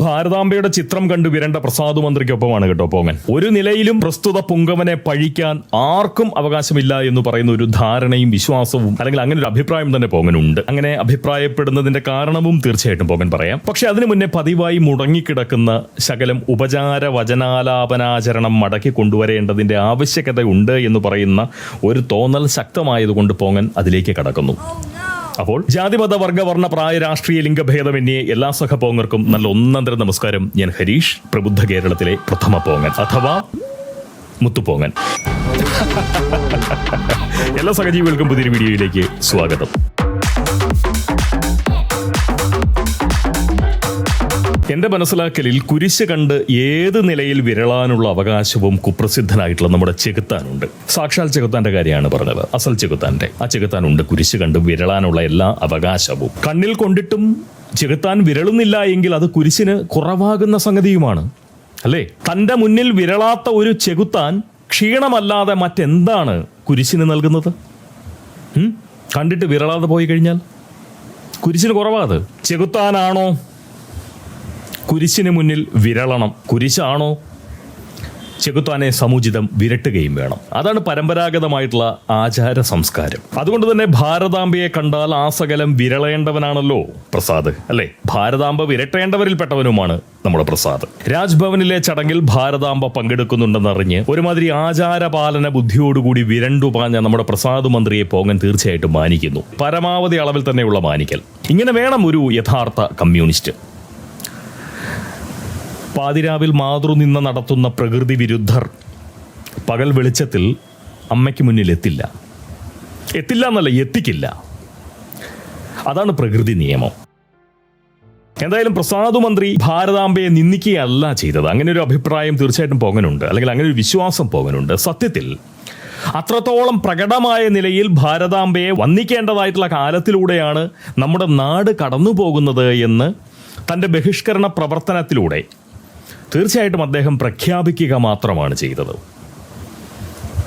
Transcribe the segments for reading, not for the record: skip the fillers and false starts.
ഭാരതാംബയുടെ ചിത്രം കണ്ടു വിരണ്ട പ്രസാദ് മന്ത്രിക്കൊപ്പമാണ് കേട്ടോ പോങ്ങൻ. ഒരു നിലയിലും പ്രസ്തുത പുങ്കവനെ പഴിക്കാൻ ആർക്കും അവകാശമില്ല എന്ന് പറയുന്ന ഒരു ധാരണയും വിശ്വാസവും അല്ലെങ്കിൽ അങ്ങനെ ഒരു അഭിപ്രായം തന്നെ പോങ്ങനുണ്ട്. അങ്ങനെ അഭിപ്രായപ്പെടുന്നതിന്റെ കാരണവും തീർച്ചയായിട്ടും പോങ്ങൻ പറയാം. പക്ഷെ അതിനു മുന്നേ പതിവായി മുടങ്ങിക്കിടക്കുന്ന ശകലം ഉപചാര വചനാലാപനാചരണം മടക്കി കൊണ്ടുവരേണ്ടതിന്റെ ആവശ്യകതയുണ്ട് എന്ന് പറയുന്ന ഒരു തോന്നൽ ശക്തമായതുകൊണ്ട് പോങ്ങൻ അതിലേക്ക് കടക്കുന്നു. അപ്പോൾ ജാതിമത വർഗവർണ്ണ പ്രായ രാഷ്ട്രീയ ലിംഗഭേദമന്യേ എല്ലാ സഹപോങ്ങർക്കും നല്ല ഒന്നന്തര നമസ്കാരം. ഞാൻ ഹരീഷ്, പ്രബുദ്ധ കേരളത്തിലെ പ്രഥമ പോങ്ങൻ അഥവാ മുത്തുപോങ്ങൻ. എല്ലാ സഹജീവികൾക്കും പുതിയൊരു വീഡിയോയിലേക്ക് സ്വാഗതം. എന്റെ മനസ്സിലാക്കലിൽ കുരിശ് കണ്ട് ഏത് നിലയിൽ വിരളാനുള്ള അവകാശവും കുപ്രസിദ്ധനായിട്ടുള്ള നമ്മുടെ ചെകുത്താനുണ്ട്. സാക്ഷാൽ ചെകുത്താന്റെ കാര്യമാണ് പറഞ്ഞത്, അസൽ ചെകുത്താന്റെ. ആ ചെകുത്താനുണ്ട് കുരിശ് കണ്ട് വിരളാനുള്ള എല്ലാ അവകാശവും. കണ്ണിൽ കൊണ്ടിട്ടും ചെകുത്താൻ വിരളുന്നില്ല എങ്കിൽ അത് കുരിശിന് കുറവാകുന്ന സംഗതിയുമാണ്, അല്ലേ? തന്റെ മുന്നിൽ വിരളാത്ത ഒരു ചെകുത്താൻ ക്ഷീണമല്ലാതെ മറ്റെന്താണ് കുരിശിന് നൽകുന്നത്? കണ്ടിട്ട് വിരളാതെ പോയി കഴിഞ്ഞാൽ കുരിശിന് കുറവാത്. ചെകുത്താനാണോ കുരിശിന് മുന്നിൽ വിരളണം? കുരിശാണോ ചെകുത്താനെ സമുചിതം വിരട്ടുകയും വേണം? അതാണ് പരമ്പരാഗതമായിട്ടുള്ള ആചാര സംസ്കാരം. അതുകൊണ്ട് തന്നെ ഭാരതാംബയെ കണ്ടാൽ ആ സകലം വിരളേണ്ടവനാണല്ലോ പ്രസാദ്, അല്ലേ? ഭാരതാംബ വിരട്ടേണ്ടവരിൽപ്പെട്ടവനുമാണ് നമ്മുടെ പ്രസാദ്. രാജ്ഭവനിലെ ചടങ്ങിൽ ഭാരതാംബ പങ്കെടുക്കുന്നുണ്ടെന്നറിഞ്ഞ് ഒരുമാതിരി ആചാരപാലന ബുദ്ധിയോടുകൂടി വിരണ്ടുപാഞ്ഞ നമ്മുടെ പ്രസാദ് മന്ത്രിയെ പോങ്ങൻ തീർച്ചയായിട്ടും മാനിക്കുന്നു. പരമാവധി അളവിൽ തന്നെയുള്ള മാനിക്കൽ. ഇങ്ങനെ വേണം ഒരു യഥാർത്ഥ കമ്മ്യൂണിസ്റ്റ്. പാതിരാവിൽ മാതൃനിന്ന നടത്തുന്ന പ്രകൃതി വിരുദ്ധർ പകൽ വെളിച്ചത്തിൽ അമ്മയ്ക്ക് മുന്നിൽ എത്തില്ല എന്നല്ല, എത്തിക്കില്ല. അതാണ് പ്രകൃതി നിയമം. എന്തായാലും പ്രസാദ് മന്ത്രി ഭാരതാംബയെ നിന്ദിക്കുകയല്ല ചെയ്തത്. അങ്ങനെ ഒരു അഭിപ്രായം തീർച്ചയായിട്ടും പോങ്ങനുണ്ട്, അല്ലെങ്കിൽ അങ്ങനെ ഒരു വിശ്വാസം പോങ്ങനുണ്ട്. സത്യത്തിൽ അത്രത്തോളം പ്രകടമായ നിലയിൽ ഭാരതാംബയെ വന്ദിക്കേണ്ടതായിട്ടുള്ള കാലത്തിലൂടെയാണ് നമ്മുടെ നാട് കടന്നു പോകുന്നത് എന്ന് തൻ്റെ ബഹിഷ്കരണ പ്രവർത്തനത്തിലൂടെ തീർച്ചയായിട്ടും അദ്ദേഹം പ്രഖ്യാപിക്കുക മാത്രമാണ് ചെയ്തത്.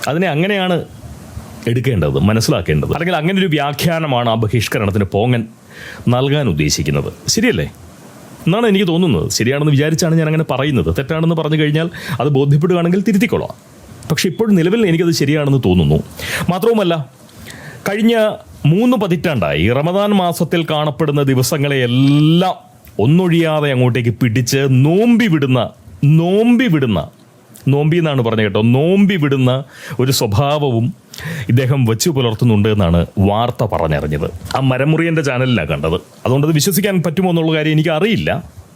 അതിനെ അങ്ങനെയാണ് എടുക്കേണ്ടത്, മനസ്സിലാക്കേണ്ടത്. അല്ലെങ്കിൽ അങ്ങനെ ഒരു വ്യാഖ്യാനമാണ് ആ ബഹിഷ്കരണത്തിന് പോങ്ങൻ നൽകാൻ ഉദ്ദേശിക്കുന്നത്. ശരിയല്ലേ എന്നാണ് എനിക്ക് തോന്നുന്നത്. ശരിയാണെന്ന് വിചാരിച്ചാണ് ഞാൻ അങ്ങനെ പറയുന്നത്. തെറ്റാണെന്ന് പറഞ്ഞു കഴിഞ്ഞാൽ അത് ബോധ്യപ്പെടുകയാണെങ്കിൽ തിരുത്തിക്കൊള്ളാം. പക്ഷെ ഇപ്പോഴും നിലവിൽ എനിക്കത് ശരിയാണെന്ന് തോന്നുന്നു. മാത്രവുമല്ല, കഴിഞ്ഞ 3 പതിറ്റാണ്ടായി റമദാൻ മാസത്തിൽ കാണപ്പെടുന്ന ദിവസങ്ങളെയെല്ലാം ഒന്നൊഴിയാതെ അങ്ങോട്ടേക്ക് പിടിച്ച് നോമ്പി എന്നാണ് പറഞ്ഞത് കേട്ടോ, നോമ്പി വിടുന്ന ഒരു സ്വഭാവവും ഇദ്ദേഹം വെച്ചു പുലർത്തുന്നുണ്ട് എന്നാണ് വാർത്ത പറഞ്ഞറിഞ്ഞത്. ആ മരമുറിയൻ്റെ ചാനലിലാണ് കണ്ടത്. അതുകൊണ്ട് അത് വിശ്വസിക്കാൻ പറ്റുമോ എന്നുള്ള കാര്യം എനിക്ക് അറിയില്ല.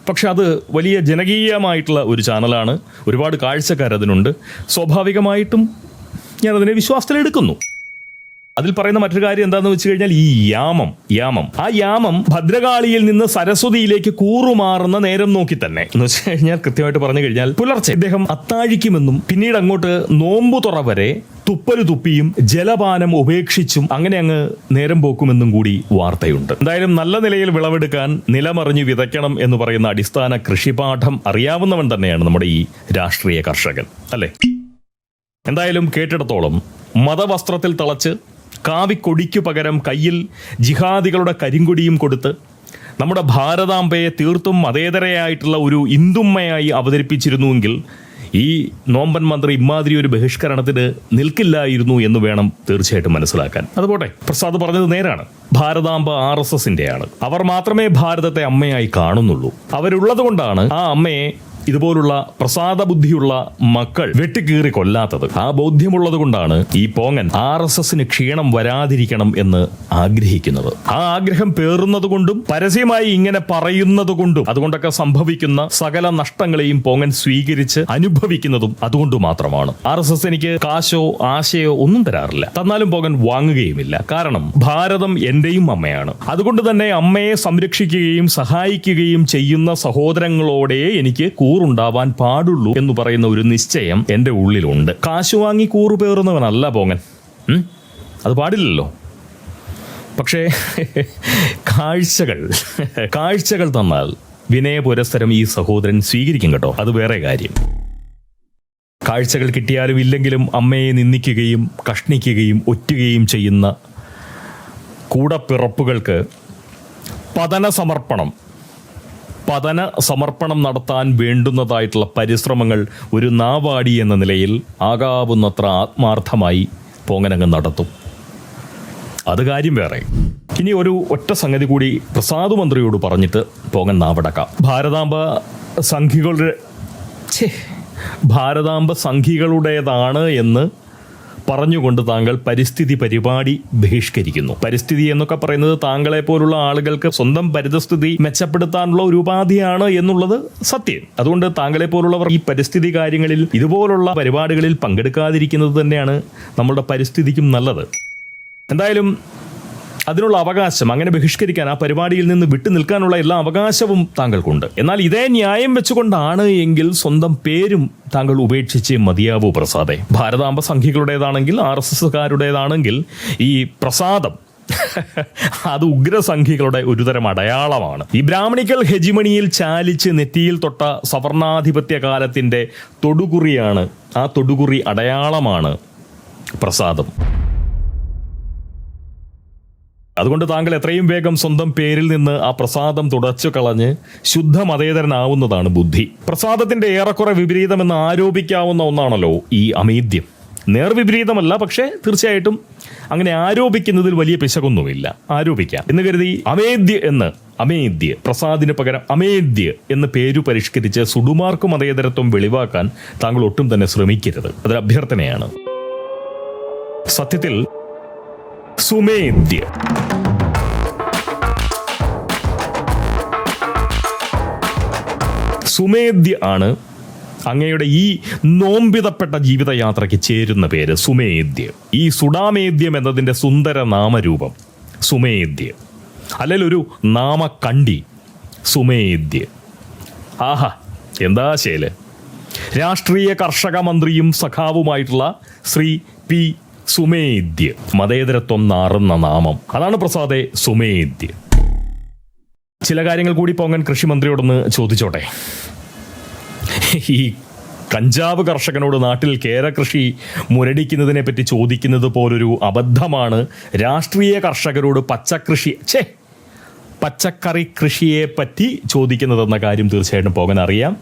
പക്ഷെ അത് വലിയ ജനകീയമായിട്ടുള്ള ഒരു ചാനലാണ്, ഒരുപാട് കാഴ്ചക്കാരതിനുണ്ട്. സ്വാഭാവികമായിട്ടും ഞാനതിനെ വിശ്വാസത്തിലെടുക്കുന്നു. അതിൽ പറയുന്ന മറ്റൊരു കാര്യം എന്താണെന്ന് വെച്ച് കഴിഞ്ഞാൽ ഈ യാമം ആ യാമം ഭദ്രകാളിയിൽ നിന്ന് സരസ്വതിയിലേക്ക് കൂറുമാറുന്ന നേരം നോക്കി തന്നെ എന്ന് വെച്ച് കഴിഞ്ഞാൽ കൃത്യമായിട്ട് പറഞ്ഞു കഴിഞ്ഞാൽ പുലർച്ചെ ഇദ്ദേഹം അത്താഴിക്കുമെന്നും പിന്നീട് അങ്ങോട്ട് നോമ്പു തുറ വരെ തുപ്പല് തുപ്പിയും ജലപാനം ഉപേക്ഷിച്ചും അങ്ങനെ അങ്ങ് നേരം പോക്കുമെന്നും കൂടി വാർത്തയുണ്ട്. എന്തായാലും നല്ല നിലയിൽ വിളവെടുക്കാൻ നിലമറിഞ്ഞു വിതയ്ക്കണം എന്ന് പറയുന്ന അടിസ്ഥാന കൃഷിപാഠം അറിയാവുന്നവൻ തന്നെയാണ് നമ്മുടെ ഈ രാഷ്ട്രീയ കർഷകൻ, അല്ലേ? എന്തായാലും കേട്ടിടത്തോളം മതവസ്ത്രത്തിൽ തളച്ച് കാവിക്കൊടിക്കു പകരം കയ്യിൽ ജിഹാദികളുടെ കരിങ്കൊടിയും കൊടുത്ത് നമ്മുടെ ഭാരതാംബയെ തീർത്തും മതേതരയായിട്ടുള്ള ഒരു ഇന്ദുമ്മയായി അവതരിപ്പിച്ചിരുന്നുവെങ്കിൽ ഈ നോമ്പൻ മന്ത്രി ഇമാതിരി ഒരു ബഹിഷ്കരണത്തിന് നിൽക്കില്ലായിരുന്നു എന്ന് വേണം തീർച്ചയായിട്ടും മനസ്സിലാക്കാൻ. അതുപോട്ടെ, പ്രസാദ് പറഞ്ഞത് നേരാണ്. ഭാരതാംബ RSSന്റെയാണ്. അവർ മാത്രമേ ഭാരതത്തെ അമ്മയായി കാണുന്നുള്ളൂ. അവരുള്ളത് കൊണ്ടാണ് ആ അമ്മയെ ഇതുപോലുള്ള പ്രസാദ ബുദ്ധിയുള്ള മക്കൾ വെട്ടിക്കീറി കൊല്ലാത്തത്. ആ ബോധ്യമുള്ളത് കൊണ്ടാണ് ഈ പോങ്ങൻ RSSന് ക്ഷീണം വരാതിരിക്കണം എന്ന് ആഗ്രഹിക്കുന്നത്. ആ ആഗ്രഹം പേറുന്നത് കൊണ്ടും പരസ്യമായി ഇങ്ങനെ പറയുന്നത് കൊണ്ടും അതുകൊണ്ടൊക്കെ സംഭവിക്കുന്ന സകല നഷ്ടങ്ങളെയും പോങ്ങൻ സ്വീകരിച്ച് അനുഭവിക്കുന്നതും അതുകൊണ്ട് മാത്രമാണ്. RSS എനിക്ക് കാശോ ആശയോ ഒന്നും തരാറില്ല. തന്നാലും പോങ്ങൻ വാങ്ങുകയുമില്ല. കാരണം ഭാരതം എന്റെയും അമ്മയാണ്. അതുകൊണ്ട് തന്നെ അമ്മയെ സംരക്ഷിക്കുകയും സഹായിക്കുകയും ചെയ്യുന്ന സഹോദരങ്ങളോടെ എനിക്ക് കൂറുണ്ടാവാൻ പാടുള്ളൂ എന്ന് പറയുന്ന ഒരു നിശ്ചയം എൻ്റെ ഉള്ളിലുണ്ട്. കാശ് വാങ്ങി കൂറു പേറുന്നവനല്ല പോങ്ങൻ, അത് പാടില്ലല്ലോ. പക്ഷേ കാഴ്ചകൾ തന്നാൽ വിനയ പുരസ്സരം ഈ സഹോദരൻ സ്വീകരിക്കും കേട്ടോ, അത് വേറെ കാര്യം. കാഴ്ചകൾ കിട്ടിയാലും ഇല്ലെങ്കിലും അമ്മയെ നിന്ദിക്കുകയും കഷ്ണിക്കുകയും ഒറ്റുകയും ചെയ്യുന്ന കൂടപ്പിറപ്പുകൾക്ക് പതന സമർപ്പണം നടത്താൻ വേണ്ടുന്നതായിട്ടുള്ള പരിശ്രമങ്ങൾ ഒരു നാവാടി എന്ന നിലയിൽ ആകാവുന്നത്ര ആത്മാർത്ഥമായി പോങ്ങനങ്ങ് നടത്തും. അത് കാര്യം വേറെ. ഇനി ഒരു ഒറ്റ സംഗതി കൂടി പ്രസാദ് മന്ത്രിയോട് പറഞ്ഞിട്ട് പോങ്ങൻ നാവടക്കാം. ഭാരതാംബ സംഘികളുടേതാണ് എന്ന് പറഞ്ഞുകൊണ്ട് താങ്കൾ പരിസ്ഥിതി പരിപാടി ബഹിഷ്കരിക്കുന്നു. പരിസ്ഥിതി എന്നൊക്കെ പറയുന്നത് താങ്കളെ പോലുള്ള ആളുകൾക്ക് സ്വന്തം പരിതസ്ഥിതി മെച്ചപ്പെടുത്താനുള്ള ഒരു ഉപാധിയാണ് എന്നുള്ളത് സത്യം. അതുകൊണ്ട് താങ്കളെ പോലുള്ളവർ ഈ പരിസ്ഥിതി കാര്യങ്ങളിൽ ഇതുപോലുള്ള പരിപാടികളിൽ പങ്കെടുക്കാതിരിക്കുന്നത് തന്നെയാണ് നമ്മുടെ പരിസ്ഥിതിക്കും നല്ലത്. എന്തായാലും അതിനുള്ള അവകാശം, അങ്ങനെ ബഹിഷ്കരിക്കാൻ, ആ പരിപാടിയിൽ നിന്ന് വിട്ടു നിൽക്കാനുള്ള എല്ലാ അവകാശവും താങ്കൾക്കുണ്ട്. എന്നാൽ ഇതേ ന്യായം വെച്ചുകൊണ്ടാണ് എങ്കിൽ സ്വന്തം പേരും താങ്കൾ ഉപേക്ഷിച്ചേ മതിയാവൂ പ്രസാദേ. ഭാരതാംബ സംഘികളുടേതാണെങ്കിൽ, RSSകാരുടേതാണെങ്കിൽ ഈ പ്രസാദം അത് ഉഗ്രസംഘികളുടെ ഒരുതരം അടയാളമാണ്. ഈ ബ്രാഹ്മണിക്കൽ ഹെജിമണിയിൽ ചാലിച്ച് നെറ്റിയിൽ തൊട്ട സവർണാധിപത്യ കാലത്തിന്റെ തൊടുകുറിയാണ്, ആ തൊടുകുറി അടയാളമാണ് പ്രസാദം. അതുകൊണ്ട് താങ്കൾ എത്രയും വേഗം സ്വന്തം പേരിൽ നിന്ന് ആ പ്രസാദം തുടച്ചു കളഞ്ഞ് ശുദ്ധ മതേതരനാവുന്നതാണ് ബുദ്ധി. പ്രസാദത്തിന്റെ ഏറെക്കുറെ വിപരീതമെന്ന് ആരോപിക്കാവുന്ന ഒന്നാണല്ലോ ഈ അമേദ്യം. നേർവിപരീതമല്ല, പക്ഷേ തീർച്ചയായിട്ടും അങ്ങനെ ആരോപിക്കുന്നതിൽ വലിയ പിശകൊന്നുമില്ല. ആരോപിക്കാം എന്ന് കരുതി അമേദ്യ പ്രസാദിന് പകരം അമേദ്യ എന്ന് പേരു പരിഷ്കരിച്ച് സുഡുമാർക്ക് മതേതരത്വം വെളിവാക്കാൻ താങ്കൾ ഒട്ടും തന്നെ ശ്രമിക്കരുത്. അതൊരു അഭ്യർത്ഥനയാണ്. സത്യത്തിൽ സുമേദ്യ ആണ് അങ്ങയുടെ ഈ നോമ്പിതപ്പെട്ട ജീവിതയാത്രയ്ക്ക് ചേരുന്ന പേര്. സുമേദ്യ. ഈ സുഡാമേദ്യം എന്നതിൻ്റെ സുന്ദര നാമരൂപം സുമേദ്യ, അല്ലെങ്കിൽ ഒരു നാമക്കണ്ടി സുമേദ്യ. ആഹാ, എന്താ ശേല്. രാഷ്ട്രീയ കർഷക മന്ത്രിയും സഖാവുമായിട്ടുള്ള ശ്രീ പി സുമേദ്യ. മതേതരത്വം നാറുന്ന നാമം. അതാണ് പ്രസാദേ സുമേദ്യ. ചില കാര്യങ്ങൾ കൂടി പോങ്ങൻ കൃഷിമന്ത്രിയോടൊന്ന് ചോദിച്ചോട്ടെ. ഈ കഞ്ചാവ് കർഷകനോട് നാട്ടിൽ കേരകൃഷി മുരടിക്കുന്നതിനെ പറ്റി ചോദിക്കുന്നത് പോലൊരു അബദ്ധമാണ് രാഷ്ട്രീയ കർഷകരോട് പച്ചക്കറി കൃഷിയെ പറ്റി ചോദിക്കുന്നതെന്ന കാര്യം തീർച്ചയായിട്ടും പോകാൻ അറിയാം.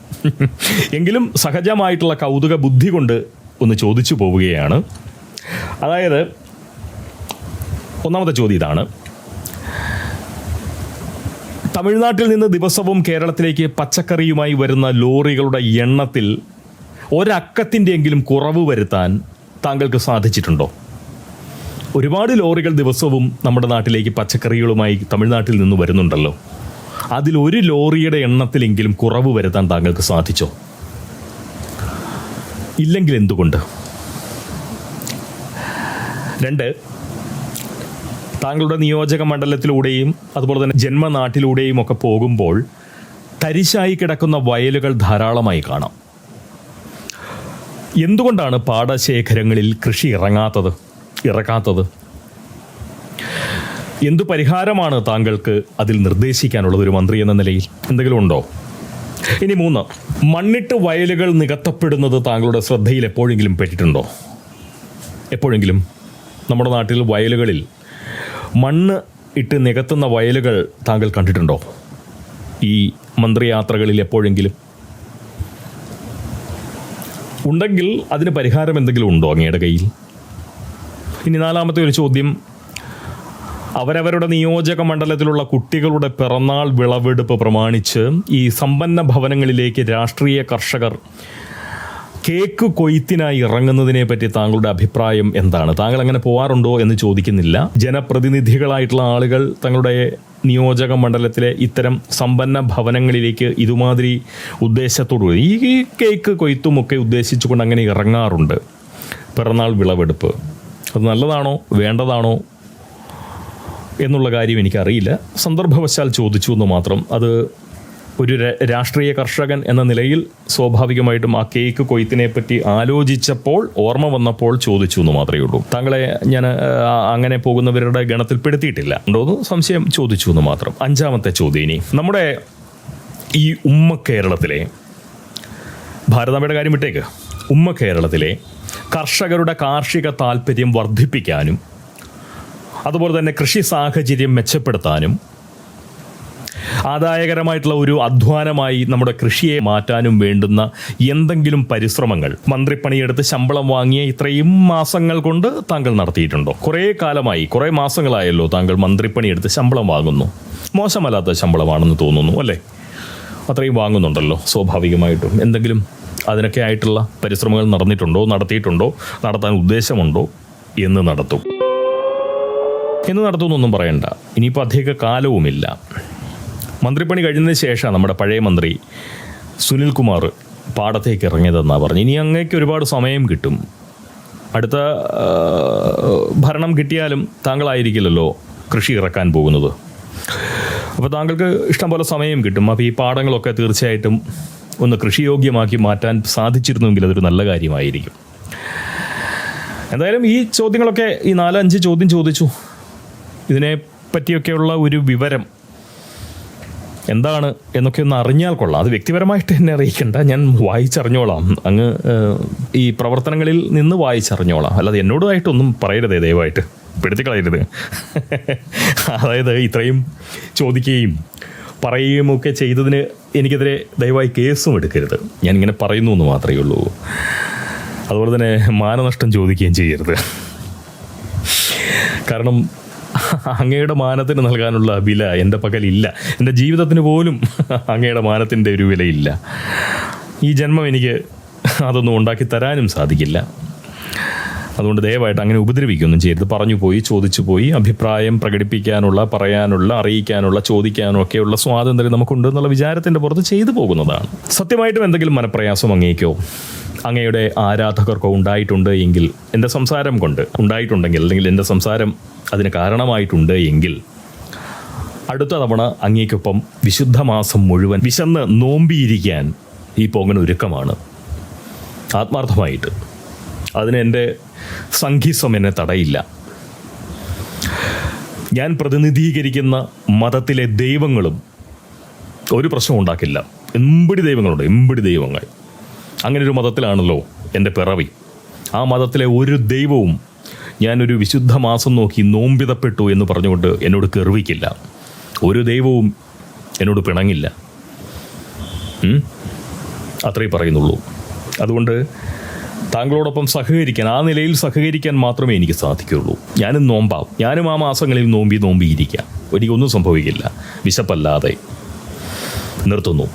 എങ്കിലും സഹജമായിട്ടുള്ള കൗതുക ബുദ്ധി കൊണ്ട് ഒന്ന് ചോദിച്ചു പോവുകയാണ്. അതായത് ഒന്നാമത്തെ ചോദ്യം ഇതാണ്: തമിഴ്നാട്ടിൽ നിന്ന് ദിവസവും കേരളത്തിലേക്ക് പച്ചക്കറിയുമായി വരുന്ന ലോറികളുടെ എണ്ണത്തിൽ ഒരക്കത്തിൻ്റെ എങ്കിലും കുറവ് വരുത്താൻ താങ്കൾക്ക് സാധിച്ചിട്ടുണ്ടോ? ഒരുപാട് ലോറികൾ ദിവസവും നമ്മുടെ നാട്ടിലേക്ക് പച്ചക്കറികളുമായി തമിഴ്നാട്ടിൽ നിന്ന് വരുന്നുണ്ടല്ലോ. അതിൽ ഒരു ലോറിയുടെ എണ്ണത്തിലെങ്കിലും കുറവ് വരുത്താൻ താങ്കൾക്ക് സാധിച്ചോ? ഇല്ലെങ്കിൽ എന്തുകൊണ്ട്? 2, താങ്കളുടെ നിയോജക മണ്ഡലത്തിലൂടെയും അതുപോലെ തന്നെ ജന്മനാട്ടിലൂടെയും ഒക്കെ പോകുമ്പോൾ തരിശായി കിടക്കുന്ന വയലുകൾ ധാരാളമായി കാണാം. എന്തുകൊണ്ടാണ് പാടശേഖരങ്ങളിൽ കൃഷി ഇറക്കാത്തത്? എന്തു പരിഹാരമാണ് താങ്കൾക്ക് അതിൽ നിർദ്ദേശിക്കാനുള്ളത് ഒരു മന്ത്രി എന്ന നിലയിൽ? എന്തെങ്കിലും ഉണ്ടോ? ഇനി 3, മണ്ണിട്ട് വയലുകൾ നികത്തപ്പെടുന്നത് താങ്കളുടെ ശ്രദ്ധയിൽ എപ്പോഴെങ്കിലും പെട്ടിട്ടുണ്ടോ? എപ്പോഴെങ്കിലും നമ്മുടെ നാട്ടിൽ വയലുകളിൽ മണ്ണ് ഇട്ട് നികത്തുന്ന വയലുകൾ താങ്കൾ കണ്ടിട്ടുണ്ടോ ഈ മന്ത്രിയാത്രകളിൽ എപ്പോഴെങ്കിലും? ഉണ്ടെങ്കിൽ അതിന് പരിഹാരം എന്തെങ്കിലും ഉണ്ടോ അങ്ങയുടെ കയ്യിൽ? ഇനി 4ാമത്തെ ഒരു ചോദ്യം: അവരവരുടെ നിയോജക മണ്ഡലത്തിലുള്ള കുട്ടികളുടെ പിറന്നാൾ വിളവെടുപ്പ് പ്രമാണിച്ച് ഈ സമ്പന്ന ഭവനങ്ങളിലേക്ക് രാഷ്ട്രീയ കർഷകർ കേക്ക് കൊയ്ത്തിനായി ഇറങ്ങുന്നതിനെ പറ്റി താങ്കളുടെ അഭിപ്രായം എന്താണ്? താങ്കൾ അങ്ങനെ പോവാറുണ്ടോ എന്ന് ചോദിക്കുന്നില്ല. ജനപ്രതിനിധികളായിട്ടുള്ള ആളുകൾ തങ്ങളുടെ നിയോജക മണ്ഡലത്തിലെ ഇത്തരം സമ്പന്ന ഭവനങ്ങളിലേക്ക് ഇതുമാതിരി ഉദ്ദേശത്തോടു ഈ കേക്ക് കൊയ്ത്തുമൊക്കെ ഉദ്ദേശിച്ചുകൊണ്ട് അങ്ങനെ ഇറങ്ങാറുണ്ട്. പിറന്നാൾ വിളവെടുപ്പ് അത് നല്ലതാണോ വേണ്ടതാണോ എന്നുള്ള കാര്യം എനിക്കറിയില്ല. സന്ദർഭവശാൽ ചോദിച്ചു എന്ന് മാത്രം. അത് ഒരു രാഷ്ട്രീയ കർഷകൻ എന്ന നിലയിൽ സ്വാഭാവികമായിട്ടും ആ കേക്ക് കൊയ്ത്തിനെ പറ്റി ആലോചിച്ചപ്പോൾ ഓർമ്മ വന്നപ്പോൾ ചോദിച്ചു എന്ന് മാത്രമേ ഉള്ളൂ. താങ്കളെ ഞാൻ അങ്ങനെ പോകുന്നവരുടെ ഗണത്തിൽപ്പെടുത്തിയിട്ടില്ല. ഉണ്ടോന്ന് സംശയം ചോദിച്ചു എന്ന് മാത്രം. 5ാമത്തെ ചോദ്യം: ഇനി നമ്മുടെ ഈ കേരളത്തിലെ ഭാരതാംബയുടെ കാര്യം വിട്ടേക്ക്, കേരളത്തിലെ കർഷകരുടെ കാർഷിക താല്പര്യം വർദ്ധിപ്പിക്കാനും അതുപോലെ തന്നെ കൃഷി സാഹചര്യം മെച്ചപ്പെടുത്താനും ആദായകരമായിട്ടുള്ള ഒരു അധ്വാനമായി നമ്മുടെ കൃഷിയെ മാറ്റാനും വേണ്ടുന്ന എന്തെങ്കിലും പരിശ്രമങ്ങൾ മന്ത്രിപ്പണിയെടുത്ത് ശമ്പളം വാങ്ങിയ ഇത്രയും മാസങ്ങൾ കൊണ്ട് താങ്കൾ നടത്തിയിട്ടുണ്ടോ? കുറേ കാലമായി, കുറേ മാസങ്ങളായല്ലോ താങ്കൾ മന്ത്രിപ്പണിയെടുത്ത് ശമ്പളം വാങ്ങുന്നു. മോശമല്ലാത്ത ശമ്പളമാണെന്ന് തോന്നുന്നു അല്ലേ? അത്രയും വാങ്ങുന്നുണ്ടല്ലോ. സ്വാഭാവികമായിട്ടും എന്തെങ്കിലും അതിനൊക്കെ ആയിട്ടുള്ള പരിശ്രമങ്ങൾ നടത്തിയിട്ടുണ്ടോ, നടത്താൻ ഉദ്ദേശമുണ്ടോ? എന്ന് നടത്തുമെന്നൊന്നും പറയണ്ട. ഇനിയിപ്പോൾ അധിക കാലവുമില്ല. മന്ത്രിപ്പണി കഴിഞ്ഞതിന് ശേഷം നമ്മുടെ പഴയ മന്ത്രി സുനിൽകുമാർ പാടത്തേക്ക് ഇറങ്ങിയതെന്നാണ് പറഞ്ഞു. ഇനി അങ്ങേക്ക് ഒരുപാട് സമയം കിട്ടും. അടുത്ത ഭരണം കിട്ടിയാലും താങ്കളായിരിക്കില്ലല്ലോ കൃഷി ഇറക്കാൻ പോകുന്നത്. അപ്പോൾ താങ്കൾക്ക് ഇഷ്ടംപോലെ സമയം കിട്ടും. അപ്പോൾ ഈ പാടങ്ങളൊക്കെ തീർച്ചയായിട്ടും ഒന്ന് കൃഷിയോഗ്യമാക്കി മാറ്റാൻ സാധിച്ചിരുന്നുവെങ്കിൽ അതൊരു നല്ല കാര്യമായിരിക്കും. എന്തായാലും ഈ ചോദ്യങ്ങളൊക്കെ, ഈ 4-5 ചോദ്യം ചോദിച്ചു. ഇതിനെ പറ്റിയൊക്കെയുള്ള ഒരു വിവരം എന്താണ് എന്നൊക്കെ ഒന്ന് അറിഞ്ഞാൽ കൊള്ളാം. അത് വ്യക്തിപരമായിട്ട് എന്നെ അറിയിക്കണ്ട, ഞാൻ വായിച്ചറിഞ്ഞോളാം. അങ്ങ് ഈ പ്രവർത്തനങ്ങളിൽ നിന്ന് വായിച്ചറിഞ്ഞോളാം. അല്ലാതെ എന്നോടായിട്ടൊന്നും പറയരുതേ, ദയവായിട്ട് പെടുത്തിക്കളയരുത്. അതായത് ഇത്രയും ചോദിക്കുകയും പറയുകയും ഒക്കെ ചെയ്തതിന് എനിക്കെതിരെ ദയവായി കേസും എടുക്കരുത്. ഞാനിങ്ങനെ പറയുന്നു എന്ന് മാത്രമേ ഉള്ളൂ. അതുപോലെ തന്നെ മാനനഷ്ടം ചോദിക്കുകയും ചെയ്യരുത്. കാരണം അങ്ങയുടെ മാനത്തിന് നൽകാനുള്ള വില എൻ്റെ പക്കലില്ല. എൻ്റെ ജീവിതത്തിന് പോലും അങ്ങയുടെ മാനത്തിൻ്റെ ഒരു വിലയില്ല. ഈ ജന്മം എനിക്ക് അതൊന്നും ഉണ്ടാക്കി തരാനും സാധിക്കില്ല. അതുകൊണ്ട് ദയവായിട്ട് അങ്ങനെ ഉപദ്രവിക്കുകയൊന്നും ചെയ്യരുത്. പറഞ്ഞു പോയി, ചോദിച്ചു പോയി, അഭിപ്രായം പ്രകടിപ്പിക്കാനുള്ള, പറയാനുള്ള, അറിയിക്കാനുള്ള, ചോദിക്കാനും ഒക്കെയുള്ള സ്വാതന്ത്ര്യം നമുക്കുണ്ട് എന്നുള്ള വിചാരത്തിൻ്റെ പുറത്ത് ചെയ്തു പോകുന്നതാണ്. സത്യമായിട്ടും എന്തെങ്കിലും മനപ്രയാസം അങ്ങേക്കോ അങ്ങയുടെ ആരാധകർക്കോ ഉണ്ടായിട്ടുണ്ട് എങ്കിൽ, എൻ്റെ സംസാരം കൊണ്ട് ഉണ്ടായിട്ടുണ്ടെങ്കിൽ, അല്ലെങ്കിൽ എൻ്റെ സംസാരം അതിന് കാരണമായിട്ടുണ്ട് എങ്കിൽ, അടുത്ത തവണ അങ്ങേക്കൊപ്പം വിശുദ്ധ മാസം മുഴുവൻ വിശന്ന് നോമ്പിയിരിക്കാൻ ഈ പോങ്ങൻ ഒരുക്കമാണ്. ആത്മാർത്ഥമായിട്ട്. അതിന് എൻ്റെ സംഘിസം എന്നെ തടയില്ല. ഞാൻ പ്രതിനിധീകരിക്കുന്ന മതത്തിലെ ദൈവങ്ങളും ഒരു പ്രശ്നം ഉണ്ടാക്കില്ല. എമ്പടി ദൈവങ്ങളുണ്ട്, എമ്പടി ദൈവങ്ങൾ. അങ്ങനെ ഒരു മതത്തിലാണല്ലോ എൻ്റെ പിറവി. ആ മതത്തിലെ ഒരു ദൈവവും ഞാനൊരു വിശുദ്ധ മാസം നോക്കി നോമ്പിതപ്പെട്ടു എന്ന് പറഞ്ഞുകൊണ്ട് എന്നോട് കെറുവിക്കില്ല. ഒരു ദൈവവും എന്നോട് പിണങ്ങില്ല. അത്രേ പറയുന്നുള്ളൂ. അതുകൊണ്ട് താങ്കളോടൊപ്പം സഹകരിക്കാൻ, ആ നിലയിൽ സഹകരിക്കാൻ മാത്രമേ എനിക്ക് സാധിക്കുകയുള്ളൂ. ഞാനും നോമ്പാവും. ഞാനും ആ മാസങ്ങളിൽ നോമ്പിയിരിക്കാം. എനിക്കൊന്നും സംഭവിക്കില്ല. വിശപ്പല്ലാതെ. നിർത്തുന്നു.